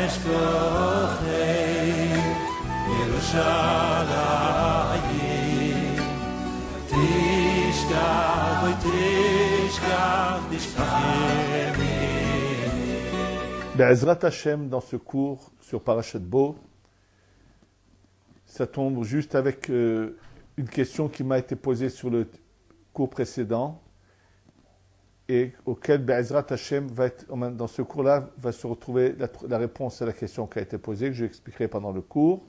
אשכוחי ירושלים תשכח ותשכח תשכח ימיני. Be'ezrat Hashem, dans ce cours sur Parashat Bo, ça tombe juste avec une question qui m'a été posée sur le cours précédent et auquel Be'ezrat Hashem va être, dans ce cours-là, va se retrouver la réponse à la question qui a été posée, que je expliquerai pendant le cours.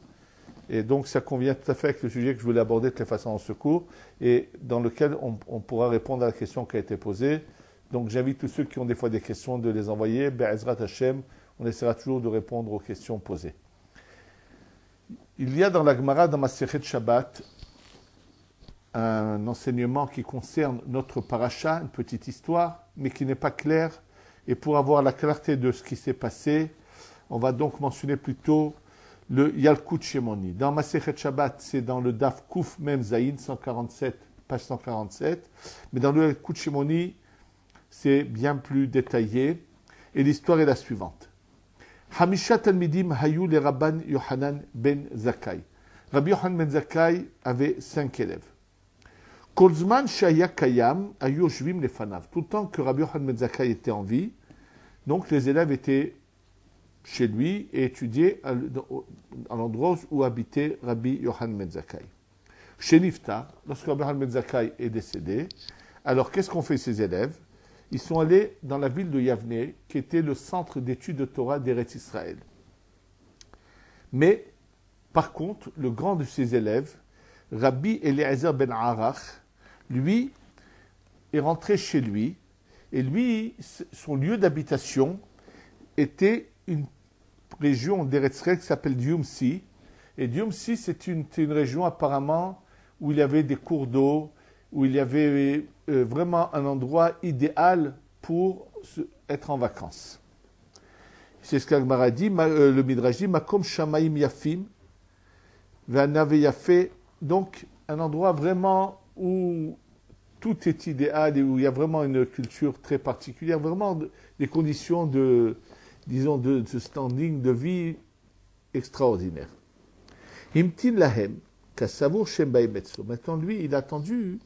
Et donc ça convient tout à fait avec le sujet que je voulais aborder de toute façon dans ce cours et dans lequel on pourra répondre à la question qui a été posée. Donc j'invite tous ceux qui ont des fois des questions de les envoyer. Be'ezrat Hashem, on essaiera toujours de répondre aux questions posées. Il y a dans la Gemara, dans Masechet Shabbat, un enseignement qui concerne notre paracha, une petite histoire, mais qui n'est pas claire. Et pour avoir la clarté de ce qui s'est passé, on va donc mentionner plutôt le Yalkut Shemoni. Dans Masechet Shabbat, c'est dans le Daf Kuf Mem Zayin, 147, page 147. Mais dans le Yalkut Shemoni, c'est bien plus détaillé. Et l'histoire est la suivante. Hamisha Talmidim Hayu le Rabban Yohanan ben Zakkai. Rabbi Yohanan ben Zakkai avait 5 élèves. Kolzman Shaya Kayam Hayu Yoshvim Lefanav. Tout le temps que Rabbi Yohanan ben Zakkai était en vie, donc les élèves étaient chez lui et étudiaient à l'endroit où habitait Rabbi Yohanan ben Zakkai. Chez Nifta, lorsque Rabbi Yohanan ben Zakkai est décédé, alors qu'est-ce qu'ont fait ses élèves? Ils sont allés dans la ville de Yavne, qui était le centre d'études de Torah d'Eretz Israël. Mais, par contre, le grand de ses élèves, Rabbi Eliezer ben Arach, lui, est rentré chez lui, et lui, son lieu d'habitation était une région d'Eretz Israël qui s'appelle Diumsi. Et Diumsi, c'est une région apparemment où il y avait des cours d'eau, où il y avait vraiment un endroit idéal pour être en vacances. C'est ce qu'Agmara dit, le Midrash dit, Makom Shamaim Yafim, Vanav Yafé, donc un endroit vraiment où tout est idéal et où il y a vraiment une culture très particulière, vraiment des conditions de standing, de vie extraordinaires. Himtin Lahem, Kassavour Shembaï Metso. Maintenant, lui, il a attendu,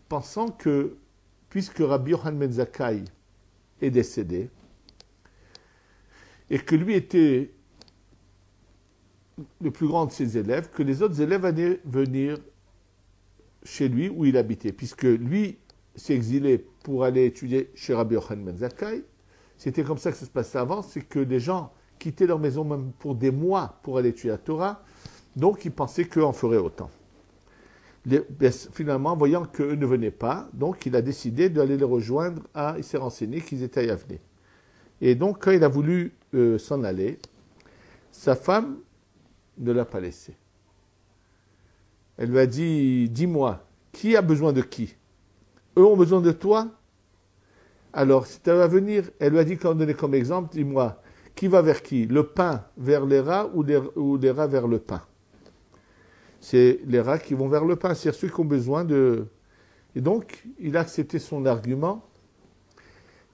pensant que, puisque Rabbi Yohanan ben Zakkai est décédé, et que lui était le plus grand de ses élèves, que les autres élèves allaient venir chez lui où il habitait, puisque lui s'est exilé pour aller étudier chez Rabbi Yohanan ben Zakkai. C'était comme ça que ça se passait avant, c'est que les gens quittaient leur maison même pour des mois pour aller étudier la Torah, donc ils pensaient qu'eux en feraient autant. Finalement, voyant qu'eux ne venaient pas, donc il a décidé d'aller les rejoindre. Il s'est renseigné qu'ils étaient à Yavne. Et donc, quand il a voulu s'en aller, sa femme ne l'a pas laissé. Elle lui a dit, dis-moi, qui a besoin de qui? Eux ont besoin de toi? Alors, si tu vas venir, elle lui a dit, donné comme exemple, dis-moi, qui va vers qui? Le pain vers les rats ou les rats vers le pain? C'est les rats qui vont vers le pain, c'est ceux qui ont besoin de... Et donc, il a accepté son argument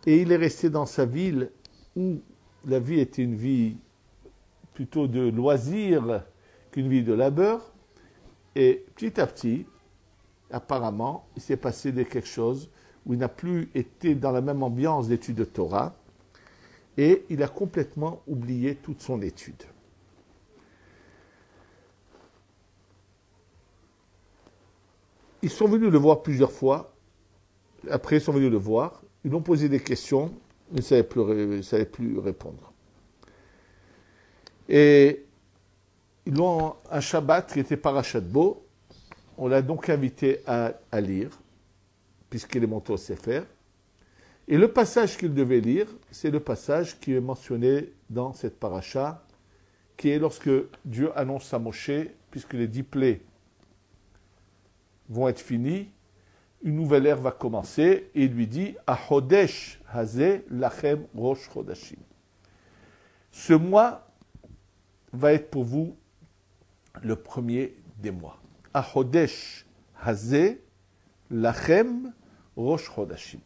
et il est resté dans sa ville où la vie était une vie plutôt de loisir qu'une vie de labeur. Et petit à petit, apparemment, il s'est passé quelque chose où il n'a plus été dans la même ambiance d'études de Torah et il a complètement oublié toute son étude. Ils sont venus le voir plusieurs fois. Après, ils sont venus le voir. Ils lui ont posé des questions. Il ne savait plus répondre. Et ils ont un Shabbat qui était Parashat Bo. On l'a donc invité à lire, puisqu'il est monté au Sefer. Et le passage qu'il devait lire, c'est le passage qui est mentionné dans cette paracha, qui est lorsque Dieu annonce à Moshe, puisque les 10 plaies vont être finis, une nouvelle ère va commencer, et il lui dit « Ahodesh hazeh lachem rosh chodashim ». Ce mois va être pour vous le premier des mois. « Ahodesh hazeh lachem rosh chodashim ».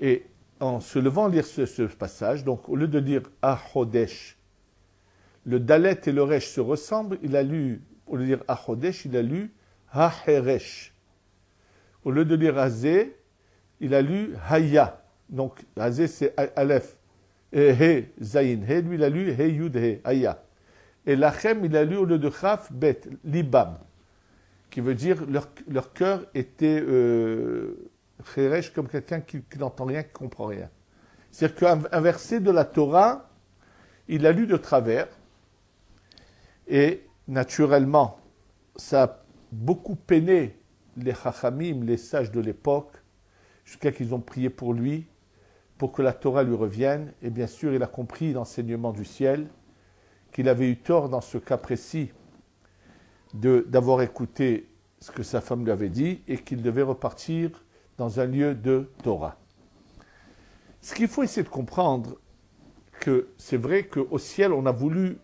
Et en se levant lire ce passage, donc au lieu de dire « Ahodesh », le Dalet et le Resh se ressemblent, il a lu, au lieu de dire Achodesh, il a lu Ha-Heresh. Au lieu de lire Hazé, il a lu Haya. Donc, Hazé, c'est Aleph. Et He, Zayin. He, lui, il a lu He, Yud, He, Haya. Et Lachem, il a lu, au lieu de Chaf, Bet, Libam. Qui veut dire, leur cœur était Heresh, comme quelqu'un qui n'entend rien, qui ne comprend rien. C'est-à-dire qu'un verset de la Torah, il a lu de travers. Et, naturellement, ça a beaucoup peiné les Chachamim, les sages de l'époque, jusqu'à qu'ils ont prié pour lui, pour que la Torah lui revienne. Et bien sûr, il a compris l'enseignement du ciel, qu'il avait eu tort dans ce cas précis d'avoir écouté ce que sa femme lui avait dit et qu'il devait repartir dans un lieu de Torah. Ce qu'il faut essayer de comprendre, que c'est vrai qu'au ciel, on a voulu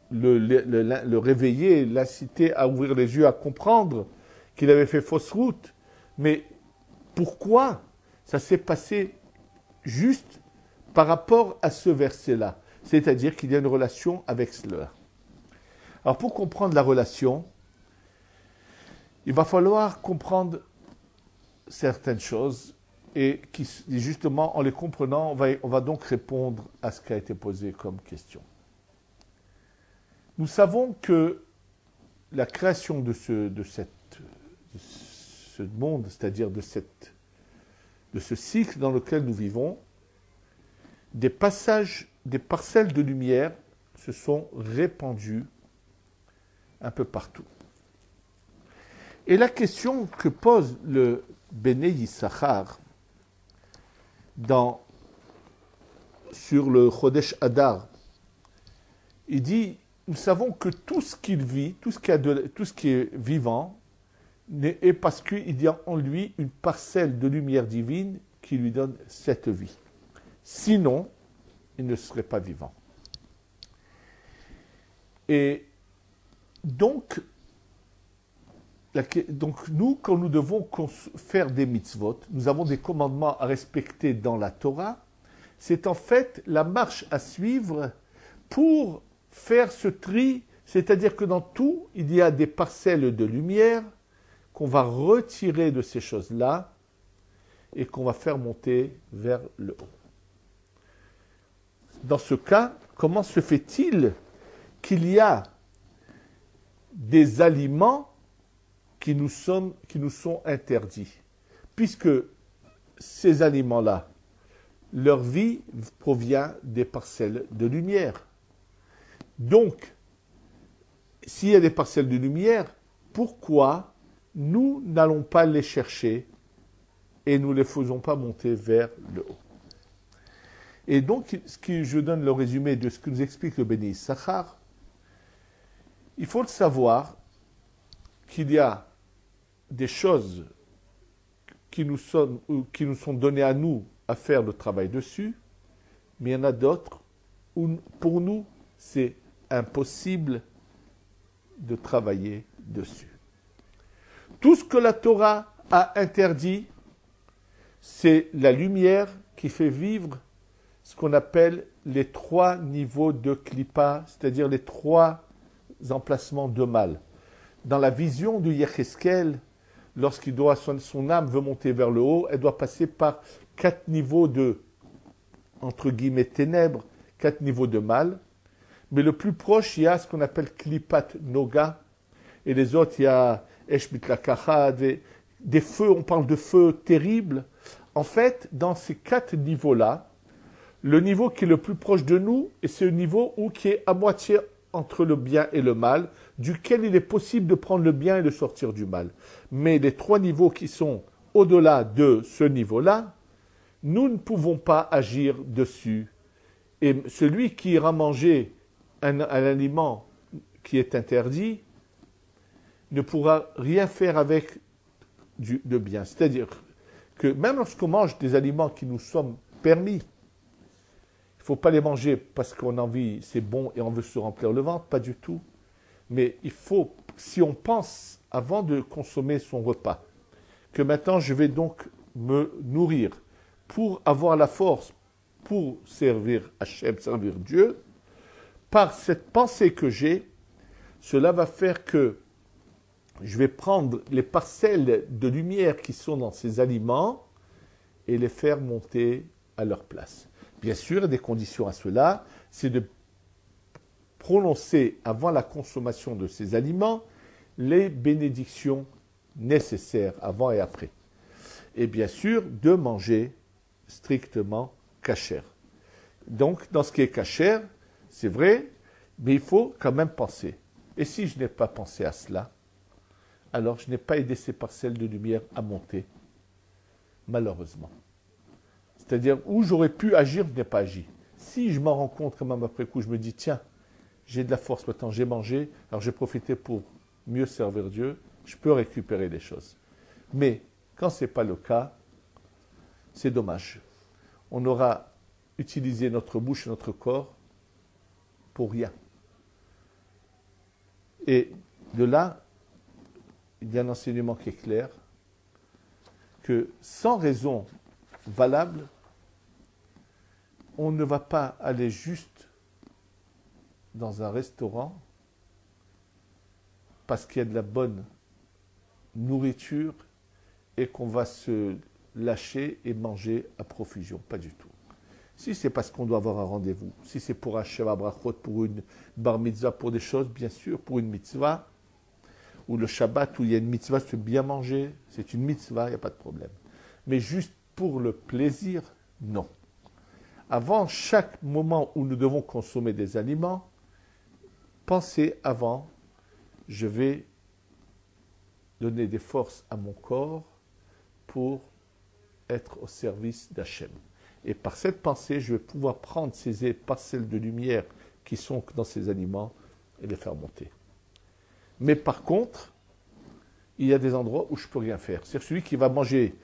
le réveiller, l'inciter à ouvrir les yeux, à comprendre qu'il avait fait fausse route. Mais pourquoi ça s'est passé juste par rapport à ce verset-là? C'est-à-dire qu'il y a une relation avec cela. Alors pour comprendre la relation, il va falloir comprendre certaines choses et justement en les comprenant, on va donc répondre à ce qui a été posé comme question. Nous savons que la création de ce monde, c'est-à-dire de ce cycle dans lequel nous vivons, des passages, des parcelles de lumière se sont répandues un peu partout. Et la question que pose le Béné Yissachar sur le Chodesh Adar, il dit, nous savons que tout ce qu'il vit, tout ce qui est vivant, est parce qu'il y a en lui une parcelle de lumière divine qui lui donne cette vie. Sinon, il ne serait pas vivant. Et donc nous, quand nous devons faire des mitzvot, nous avons des commandements à respecter dans la Torah, c'est en fait la marche à suivre pour faire ce tri, c'est-à-dire que dans tout, il y a des parcelles de lumière qu'on va retirer de ces choses-là et qu'on va faire monter vers le haut. Dans ce cas, comment se fait-il qu'il y a des aliments qui nous sont interdits? Puisque ces aliments-là, leur vie provient des parcelles de lumière. Donc, s'il y a des parcelles de lumière, pourquoi nous n'allons pas les chercher et nous ne les faisons pas monter vers le haut? Et donc, je donne le résumé de ce que nous explique le Béné Yissachar. Il faut le savoir qu'il y a des choses qui nous sont données à nous à faire le travail dessus, mais il y en a d'autres où, pour nous, c'est impossible de travailler dessus. Tout ce que la Torah a interdit, c'est la lumière qui fait vivre ce qu'on appelle les 3 niveaux de Klippa, c'est-à-dire les 3 emplacements de mal. Dans la vision du Yecheskel, son âme veut monter vers le haut, elle doit passer par 4 niveaux de, entre guillemets, ténèbres, 4 niveaux de mal. Mais le plus proche, il y a ce qu'on appelle Klippat Noga, et les autres, il y a Eshbit Lakacha, des feux, on parle de feux terribles. En fait, dans ces 4 niveaux-là, le niveau qui est le plus proche de nous, et c'est le niveau qui est à moitié entre le bien et le mal, duquel il est possible de prendre le bien et de sortir du mal. Mais les 3 niveaux qui sont au-delà de ce niveau-là, nous ne pouvons pas agir dessus. Et celui qui ira manger un aliment qui est interdit ne pourra rien faire avec de bien. C'est-à-dire que même lorsqu'on mange des aliments qui nous sont permis, il ne faut pas les manger parce qu'on a envie, c'est bon et on veut se remplir le ventre, pas du tout. Mais il faut, si on pense avant de consommer son repas, que maintenant je vais donc me nourrir pour avoir la force pour servir Hachem, servir Dieu, par cette pensée que j'ai, cela va faire que je vais prendre les parcelles de lumière qui sont dans ces aliments et les faire monter à leur place. Bien sûr, il y a des conditions à cela, c'est de prononcer avant la consommation de ces aliments les bénédictions nécessaires avant et après. Et bien sûr, de manger strictement kasher. Donc, dans ce qui est kasher, c'est vrai, mais il faut quand même penser. Et si je n'ai pas pensé à cela, alors je n'ai pas aidé ces parcelles de lumière à monter, malheureusement. C'est-à-dire, où j'aurais pu agir, je n'ai pas agi. Si je m'en rends compte quand même après coup, je me dis, tiens, j'ai de la force maintenant, j'ai mangé, alors j'ai profité pour mieux servir Dieu, je peux récupérer des choses. Mais quand ce n'est pas le cas, c'est dommage. On aura utilisé notre bouche et notre corps pour rien. Et de là, il y a un enseignement qui est clair, que sans raison valable, on ne va pas aller juste dans un restaurant parce qu'il y a de la bonne nourriture et qu'on va se lâcher et manger à profusion. Pas du tout. Si c'est parce qu'on doit avoir un rendez-vous, si c'est pour un Sheva Brachot, pour une bar mitzvah, pour des choses, bien sûr, pour une mitzvah, ou le Shabbat où il y a une mitzvah, je peux bien manger, c'est une mitzvah, il n'y a pas de problème. Mais juste pour le plaisir, non. Avant chaque moment où nous devons consommer des aliments, pensez avant, je vais donner des forces à mon corps pour être au service d'Hachem. Et par cette pensée, je vais pouvoir prendre ces parcelles de lumière qui sont dans ces aliments et les faire monter. Mais par contre, il y a des endroits où je ne peux rien faire. C'est celui qui va manger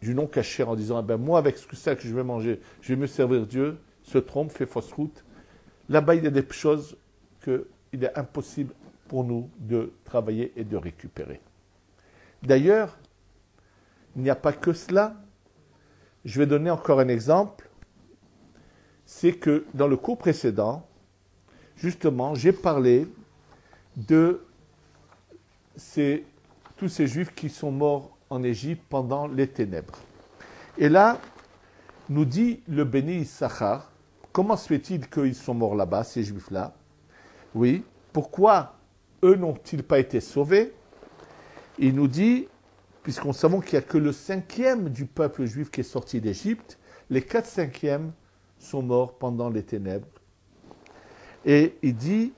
du non caché en disant, moi avec ça que je vais manger, je vais me servir Dieu, se trompe, fait fausse route. Là-bas, il y a des choses qu'il est impossible pour nous de travailler et de récupérer. D'ailleurs, il n'y a pas que cela. Je vais donner encore un exemple. C'est que dans le cours précédent, justement, j'ai parlé de tous ces Juifs qui sont morts en Égypte pendant les ténèbres. Et là, nous dit le béni Issachar, comment se fait-il qu'ils sont morts là-bas, ces Juifs-là? Oui, pourquoi eux n'ont-ils pas été sauvés? Il nous dit, puisqu'on sait qu'il n'y a que le 5e du peuple juif qui est sorti d'Égypte, les 4/5 sont morts pendant les ténèbres. Et il dit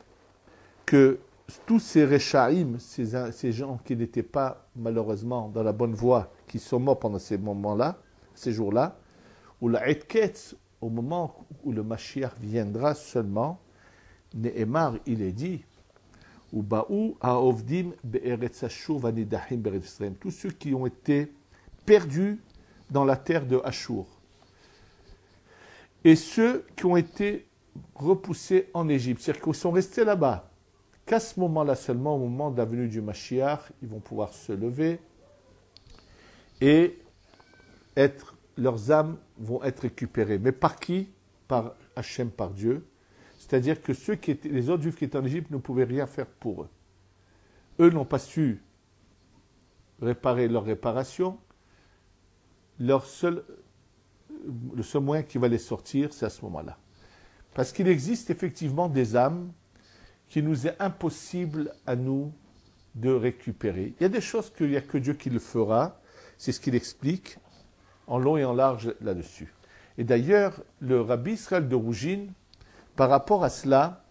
que tous ces Rechaïm, ces gens qui n'étaient pas malheureusement dans la bonne voie, qui sont morts pendant ces moments-là, ces jours-là, ou la Etketz, au moment où le Mashiach viendra seulement, Nehemar, il est dit, ou Baou Haovdim Be'eretz Ashur Vanidahim Be'eretz Israël, tous ceux qui ont été perdus dans la terre de Ashur, et ceux qui ont été repoussés en Égypte, c'est-à-dire qu'ils sont restés là-bas, qu'à ce moment-là seulement, au moment de la venue du Mashiach, ils vont pouvoir se lever et leurs âmes vont être récupérées. Mais par qui? Par Hachem, par Dieu. C'est-à-dire que les autres Juifs qui étaient en Égypte ne pouvaient rien faire pour eux. Eux n'ont pas su réparer leur réparation. Le seul moyen qui va les sortir, c'est à ce moment-là. Parce qu'il existe effectivement des âmes qu'il nous est impossible à nous de récupérer. Il y a des choses qu'il n'y a que Dieu qui le fera. C'est ce qu'il explique en long et en large là-dessus. Et d'ailleurs, le Rabbi Israël de Rougine, par rapport à cela,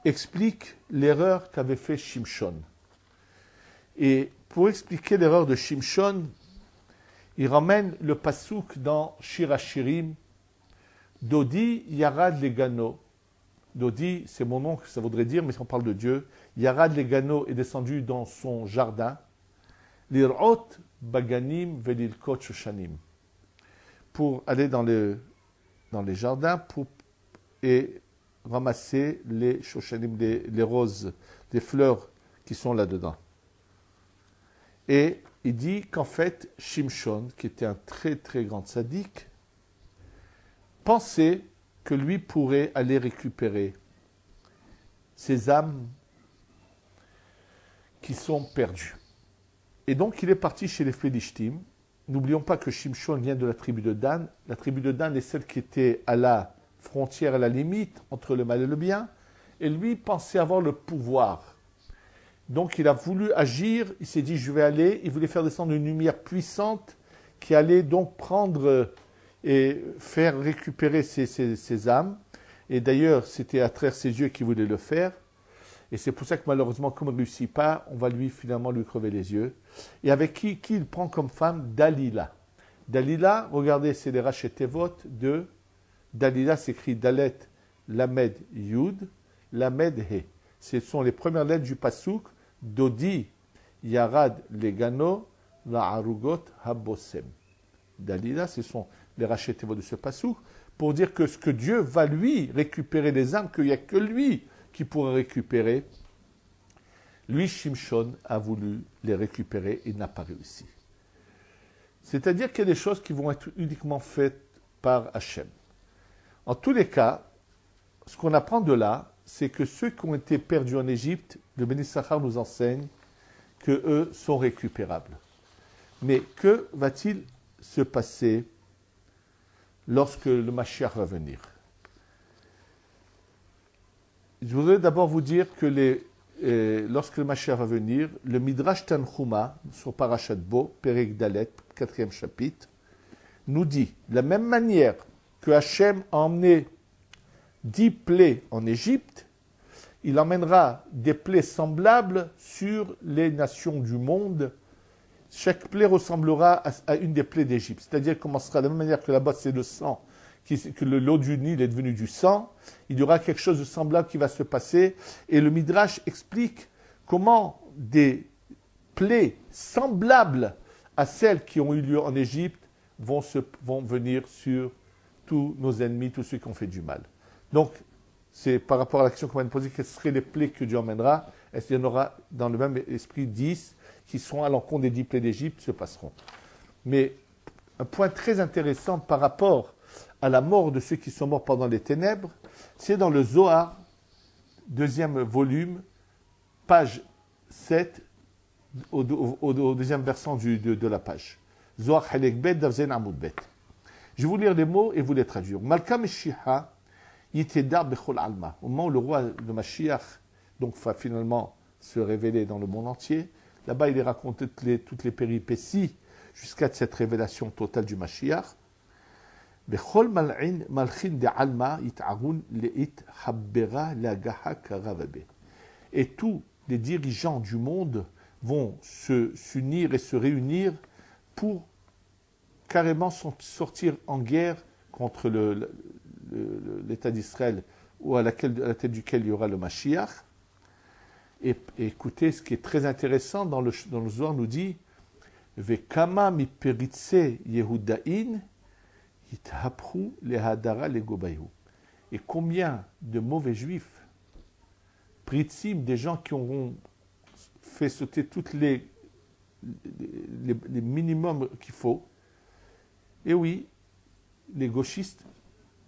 explique l'erreur qu'avait fait Shimshon. Et pour expliquer l'erreur de Shimshon, il ramène le pasouk dans Shir HaShirim, Dodi Yarad Legano. Dodi, c'est mon nom que ça voudrait dire, mais si on parle de Dieu, Yarad Legano est descendu dans son jardin, Lirot Baganim Velilkot Shoshanim, pour aller dans les jardins et ramasser les Shoshanim, les roses, les fleurs qui sont là-dedans. Et il dit qu'en fait, Shimshon, qui était un très très grand tzaddik, pensait que lui pourrait aller récupérer ces âmes qui sont perdues. Et donc il est parti chez les Phlishtim. N'oublions pas que Shimshon vient de la tribu de Dan. La tribu de Dan est celle qui était à la frontière, à la limite entre le mal et le bien. Et lui pensait avoir le pouvoir. Donc il a voulu agir, il s'est dit je vais aller, il voulait faire descendre une lumière puissante qui allait donc prendre et faire récupérer ces âmes. Et d'ailleurs c'était à travers ses yeux qu'il voulait le faire. Et c'est pour ça que malheureusement, comme il ne réussit pas, on va finalement lui crever les yeux. Et avec qui il prend comme femme Dalila. Dalila, regardez, c'est les Rachetevot de Dalila, s'écrit Dalet, Lamed, Yud, Lamed, He. Ce sont les premières lettres du Pasuk, Dodi, Yarad, Legano, La'arugot, Habosem. Dalila, ce sont les Rachetevot de ce Pasuk, pour dire que ce que Dieu va lui récupérer des âmes, qu'il n'y a que lui qui pourrait récupérer. Lui, Shimshon, a voulu les récupérer et n'a pas réussi. C'est-à-dire qu'il y a des choses qui vont être uniquement faites par Hachem. En tous les cas, ce qu'on apprend de là, c'est que ceux qui ont été perdus en Égypte, le Béni Sachar nous enseigne qu'eux sont récupérables. Mais que va-t-il se passer lorsque le Mashiach va venir? Je voudrais d'abord vous dire que lorsque le Mashiach va venir, le Midrash Tanchuma, sur Parashat Bo, Perek Dalet, 4e chapitre, nous dit, de la même manière que Hachem a emmené 10 plaies en Égypte, il emmènera des plaies semblables sur les nations du monde. Chaque plaie ressemblera à une des plaies d'Égypte. C'est-à-dire qu'il commencera de la même manière que là-bas c'est le sang, que l'eau du Nil est devenue du sang, il y aura quelque chose de semblable qui va se passer. Et le Midrash explique comment des plaies semblables à celles qui ont eu lieu en Égypte vont venir sur tous nos ennemis, tous ceux qui ont fait du mal. Donc, c'est par rapport à la question qu'on vient de poser, quelles seraient les plaies que Dieu emmènera? Est-ce qu'il y en aura dans le même esprit 10 qui seront à l'encontre des 10 plaies d'Égypte se passeront? Mais un point très intéressant par rapport à la mort de ceux qui sont morts pendant les ténèbres, c'est dans le Zohar, 2e volume, page 7, au deuxième versant de la page. Zohar Halek Bet, Davzen Amoud Bet. Je vais vous lire les mots et vous les traduire. Malka Meshiha, Yiteda Bechol Alma. Au moment où le roi de Mashiach donc, va finalement se révéler dans le monde entier, là-bas il est raconté toutes les péripéties jusqu'à cette révélation totale du Mashiach. Bechol Malchin de Alma, Yitagun Leit Habbera Lagaha Karavabe. Et tous les dirigeants du monde vont s'unir et se réunir pour carrément sortir en guerre contre l'État d'Israël ou à la tête duquel il y aura le Mashiach. Et écoutez, ce qui est très intéressant dans le Zohar nous dit Vekama mi peritse Yehudain yithapru lehadara legobayu. Et combien de mauvais juifs, pritzim, des gens qui auront fait sauter toutes les minimums qu'il faut. Et oui, les gauchistes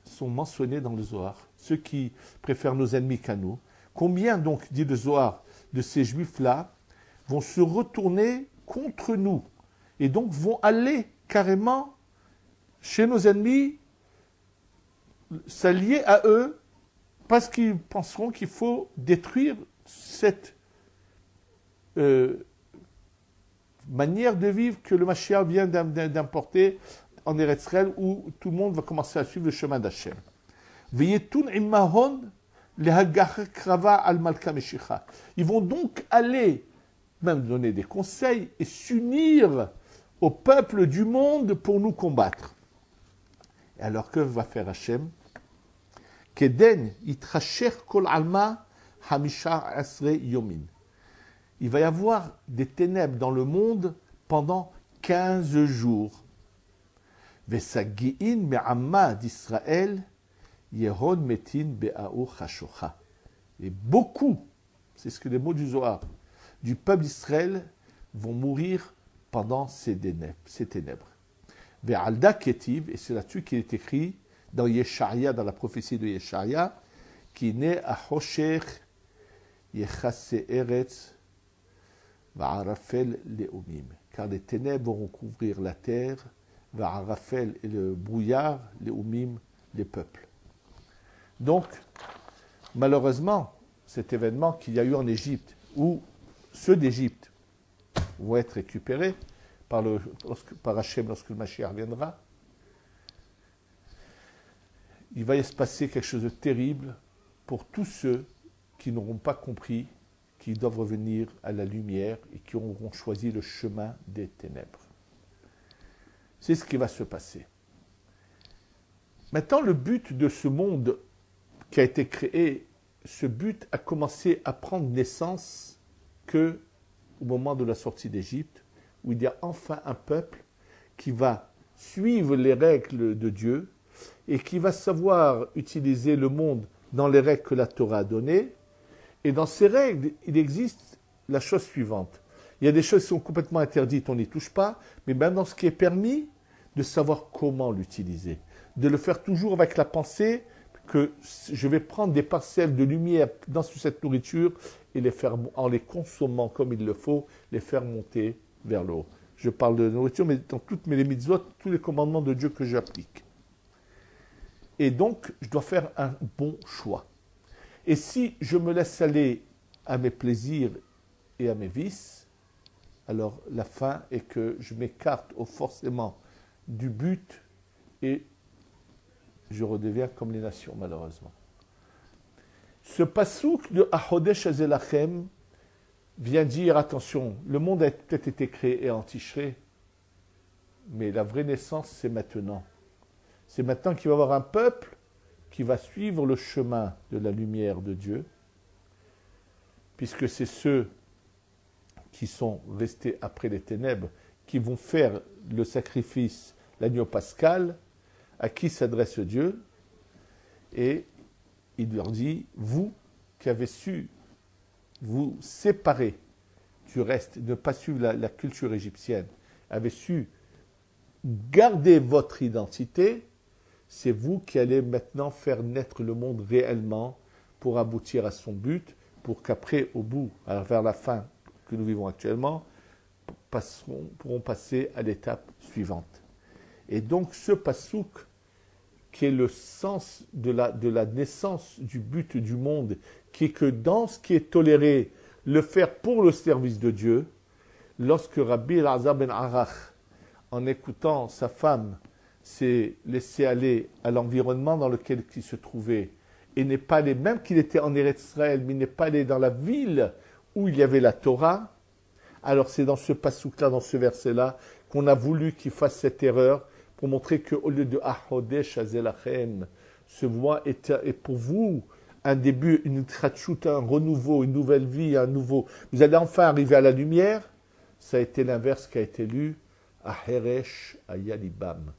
sont mentionnés dans le Zohar, ceux qui préfèrent nos ennemis qu'à nous. Combien donc, dit le Zohar, de ces juifs-là vont se retourner contre nous et donc vont aller carrément chez nos ennemis, s'allier à eux parce qu'ils penseront qu'il faut détruire cette manière de vivre que le Mashiach vient d'importer en Eretz Israël, où tout le monde va commencer à suivre le chemin d'Hachem. Ils vont donc aller, même donner des conseils, et s'unir au peuple du monde pour nous combattre. Et alors que va faire Hachem? Keden yitrasher kol alma hamisha asre yomin. Il va y avoir des ténèbres dans le monde pendant 15 jours. Vesagi'in me'amma d'Israël yehon metin be'a'u chashocha. Et beaucoup, c'est ce que les mots du Zohar, du peuple d'Israël vont mourir pendant ces ténèbres. Ve'alda ketiv, et c'est là-dessus qu'il est écrit dans Yesharia, dans la prophétie de Yesharia, qui naît à Hoshech Yechase Eretz Va'arafel Le'omim. Car les ténèbres vont couvrir la terre, Va'arafel et le brouillard, Le'omim, les peuples. Donc, malheureusement, cet événement qu'il y a eu en Égypte, où ceux d'Égypte vont être récupérés par Hachem lorsque le Mashiach viendra, il va y se passer quelque chose de terrible pour tous ceux qui n'auront pas compris qu'ils doivent revenir à la lumière et qui auront choisi le chemin des ténèbres. C'est ce qui va se passer. Maintenant, le but de ce monde qui a été créé, ce but a commencé à prendre naissance que au moment de la sortie d'Égypte, où il y a enfin un peuple qui va suivre les règles de Dieu et qui va savoir utiliser le monde dans les règles que la Torah a données. Et dans ces règles, il existe la chose suivante. Il y a des choses qui sont complètement interdites, on n'y touche pas, mais même dans ce qui est permis, de savoir comment l'utiliser. De le faire toujours avec la pensée que je vais prendre des parcelles de lumière dans cette nourriture et les faire, en les consommant comme il le faut, les faire monter vers le haut. Je parle de nourriture, mais dans toutes mes mitzvot, tous les commandements de Dieu que j'applique. Et donc, je dois faire un bon choix. Et si je me laisse aller à mes plaisirs et à mes vices, alors la fin est que je m'écarte forcément du but et je redeviens comme les nations, malheureusement. Ce passouk de Achodesh Azelachem vient dire, attention, le monde a peut-être été créé en Tishré, mais la vraie naissance, c'est maintenant. C'est maintenant qu'il va y avoir un peuple qui va suivre le chemin de la lumière de Dieu, puisque c'est ceux qui sont restés après les ténèbres, qui vont faire le sacrifice, l'agneau pascal, à qui s'adresse Dieu, et il leur dit, vous qui avez su vous séparer du reste, ne pas suivre la culture égyptienne, avez su garder votre identité, c'est vous qui allez maintenant faire naître le monde réellement pour aboutir à son but, pour qu'après, au bout, vers la fin que nous vivons actuellement, pourront passer à l'étape suivante. Et donc ce passouk, qui est le sens de la naissance du but du monde, qui est que dans ce qui est toléré, le faire pour le service de Dieu, lorsque Rabbi Elazar ben Arach, en écoutant sa femme, s'est laissé aller à l'environnement dans lequel il se trouvait, et n'est pas allé, même qu'il était en Eretz Israël, mais il n'est pas allé dans la ville où il y avait la Torah, alors c'est dans ce passouk-là, dans ce verset-là, qu'on a voulu qu'il fasse cette erreur, pour montrer qu'au lieu de Achodesh Azelachem, ce mois est pour vous un début, une tratchout, un renouveau, une nouvelle vie, un nouveau. Vous allez enfin arriver à la lumière. Ça a été l'inverse qui a été lu, Aheresh Ayalibam.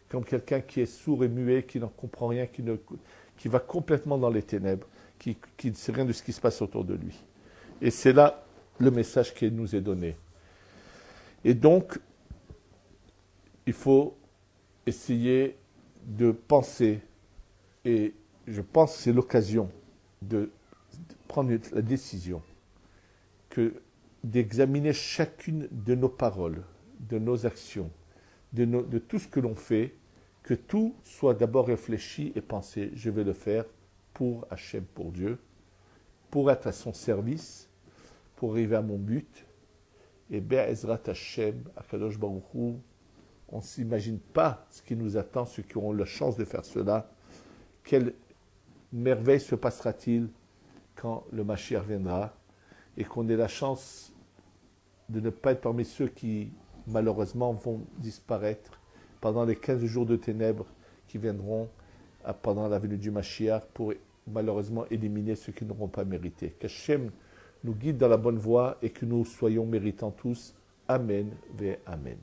Comme quelqu'un qui est sourd et muet, qui n'en comprend rien, qui va complètement dans les ténèbres, qui ne sait rien de ce qui se passe autour de lui. Et c'est là le message qui nous est donné. Et donc, il faut essayer de penser, et je pense que c'est l'occasion de prendre la décision d'examiner chacune de nos paroles, de nos actions, de tout ce que l'on fait, que tout soit d'abord réfléchi et pensé. Je vais le faire pour Hachem, pour Dieu, pour être à son service, pour arriver à mon but. Et Be'ezrat Hachem, Akadosh Baruch Hu, on ne s'imagine pas ce qui nous attend, ceux qui auront la chance de faire cela. Quelle merveille se passera-t-il quand le Mashiach viendra et qu'on ait la chance de ne pas être parmi ceux qui, malheureusement, vont disparaître pendant les 15 jours de ténèbres qui viendront pendant la venue du Mashiach pour malheureusement éliminer ceux qui n'auront pas mérité. Qu'Hachem nous guide dans la bonne voie et que nous soyons méritants tous. Amen ve Amen.